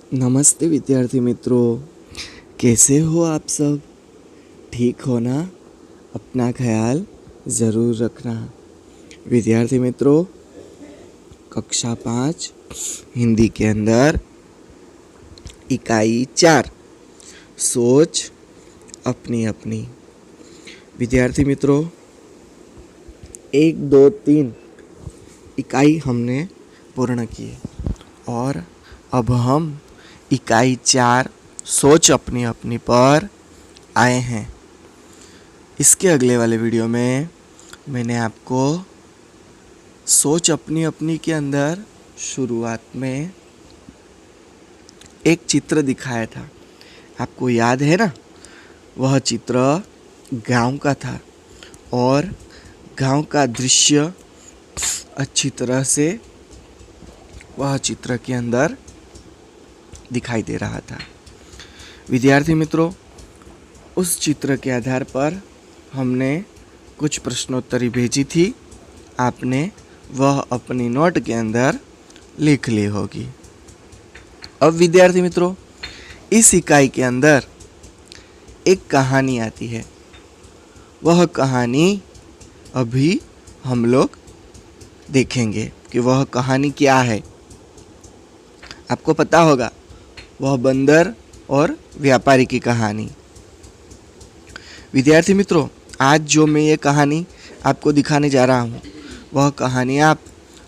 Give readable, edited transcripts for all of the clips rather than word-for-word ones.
नमस्ते विद्यार्थी मित्रों, कैसे हो आप सब? ठीक हो ना? अपना ख्याल ज़रूर रखना। विद्यार्थी मित्रों, कक्षा 5 हिंदी के अंदर इकाई 4 सोच अपनी अपनी। विद्यार्थी मित्रों, 1, 2, 3 इकाई हमने पूर्ण की और अब हम इकाई 4 सोच अपनी अपनी पर आए हैं। इसके अगले वाले वीडियो में मैंने आपको सोच अपनी अपनी के अंदर शुरुआत में एक चित्र दिखाया था। आपको याद है ना? वह चित्र गांव का था और गांव का दृश्य अच्छी तरह से वह चित्र के अंदर दिखाई दे रहा था। विद्यार्थी मित्रों, उस चित्र के आधार पर हमने कुछ प्रश्नोत्तरी भेजी थी। आपने वह अपनी नोट के अंदर लिख ली होगी। अब विद्यार्थी मित्रों, इस इकाई के अंदर एक कहानी आती है। वह कहानी अभी हम लोग देखेंगे कि वह कहानी क्या है। आपको पता होगा, वह बंदर और व्यापारी की कहानी। विद्यार्थी मित्रों, आज जो मैं ये कहानी आपको दिखाने जा रहा हूँ, वह कहानी आप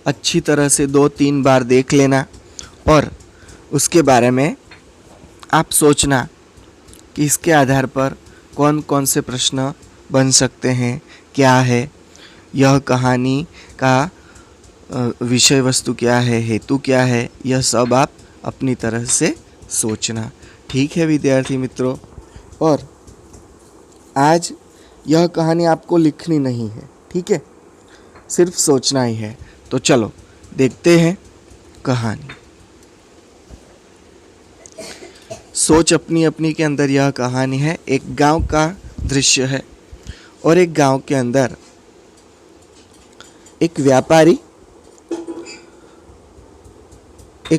अच्छी तरह से 2-3 बार देख लेना और उसके बारे में आप सोचना कि इसके आधार पर कौन कौन से प्रश्न बन सकते हैं, क्या है यह कहानी का विषय वस्तु, क्या है, हेतु क्या है, यह सब आप अपनी तरह से सोचना। ठीक है विद्यार्थी मित्रों? और आज यह कहानी आपको लिखनी नहीं है, ठीक है? सिर्फ सोचना ही है। तो चलो देखते हैं कहानी। सोच अपनी अपनी के अंदर यह कहानी है। एक गांव का दृश्य है और एक गांव के अंदर एक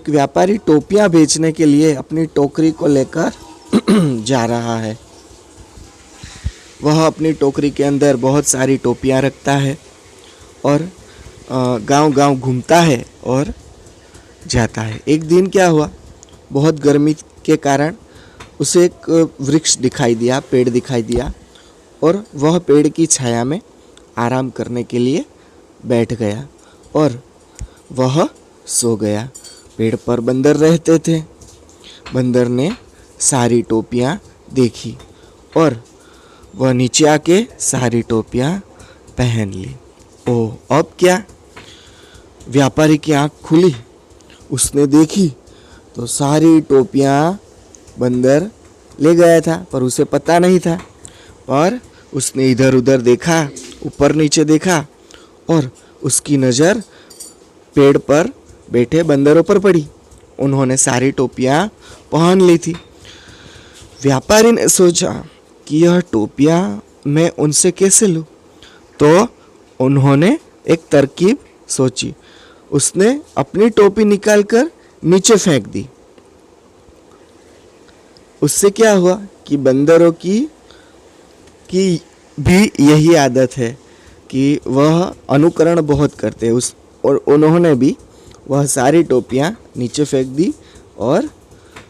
व्यापारी टोपियां बेचने के लिए अपनी टोकरी को लेकर जा रहा है। वह अपनी टोकरी के अंदर बहुत सारी टोपियां रखता है और गांव-गांव घूमता है और जाता है। एक दिन क्या हुआ, बहुत गर्मी के कारण उसे एक वृक्ष दिखाई दिया, पेड़ दिखाई दिया और वह पेड़ की छाया में आराम करने के लिए बैठ गया और वह सो गया। पेड़ पर बंदर रहते थे। बंदर ने सारी टोपियां देखी और वह नीचे आके सारी टोपियां पहन ली। ओह, अब क्या? व्यापारी की आँख खुली। उसने देखी तो सारी टोपियां बंदर ले गया था, पर उसे पता नहीं था। और उसने इधर उधर देखा, ऊपर नीचे देखा और उसकी नज़र पेड़ पर बैठे बंदरों पर पड़ी। उन्होंने सारी टोपियां पहन ली थी। व्यापारी ने सोचा कि यह टोपियां मैं उनसे कैसे लूं? तो उन्होंने एक तरकीब सोची। उसने अपनी टोपी निकालकर नीचे फेंक दी। उससे क्या हुआ कि बंदरों की भी यही आदत है कि वह अनुकरण बहुत करते हैं और उन्होंने भी वह सारी टोपियां नीचे फेंक दी और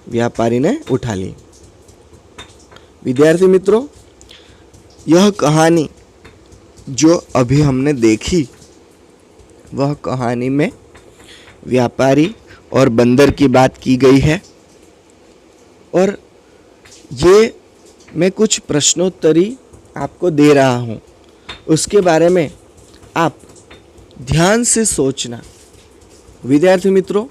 व्यापारी ने उठा ली। विद्यार्थी मित्रों, यह कहानी जो अभी हमने देखी, वह कहानी में व्यापारी और बंदर की बात की गई है और ये मैं कुछ प्रश्नोत्तरी आपको दे रहा हूँ। उसके बारे में आप ध्यान से सोचना। विद्यार्थी मित्रों,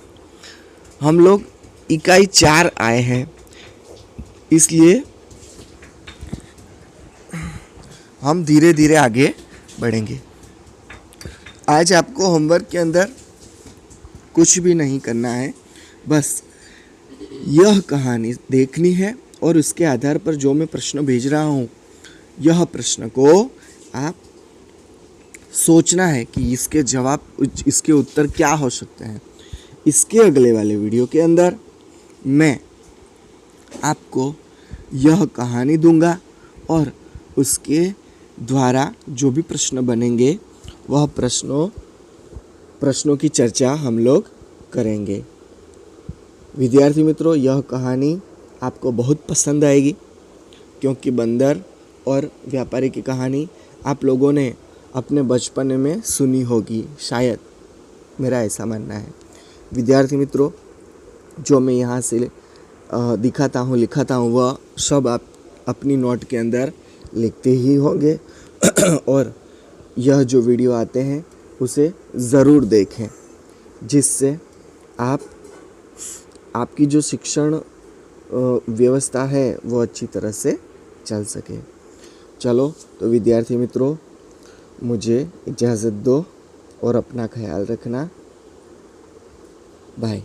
हम लोग इकाई 4 आए हैं, इसलिए हम धीरे धीरे आगे बढ़ेंगे। आज आपको होमवर्क के अंदर कुछ भी नहीं करना है, बस यह कहानी देखनी है और उसके आधार पर जो मैं प्रश्न भेज रहा हूँ, यह प्रश्न को आप सोचना है कि इसके जवाब, इसके उत्तर क्या हो सकते हैं। इसके अगले वाले वीडियो के अंदर मैं आपको यह कहानी दूंगा और उसके द्वारा जो भी प्रश्न बनेंगे वह प्रश्नों की चर्चा हम लोग करेंगे। विद्यार्थी मित्रों, यह कहानी आपको बहुत पसंद आएगी क्योंकि बंदर और व्यापारी की कहानी आप लोगों ने अपने बचपन में सुनी होगी, शायद मेरा ऐसा मानना है। विद्यार्थी मित्रों, जो मैं यहाँ से लिखाता हूँ वह सब आप अपनी नोट के अंदर लिखते ही होंगे और यह जो वीडियो आते हैं उसे ज़रूर देखें, जिससे आपकी जो शिक्षण व्यवस्था है वो अच्छी तरह से चल सके। चलो तो विद्यार्थी मित्रों, मुझे इजाज़त दो और अपना ख्याल रखना। बाय।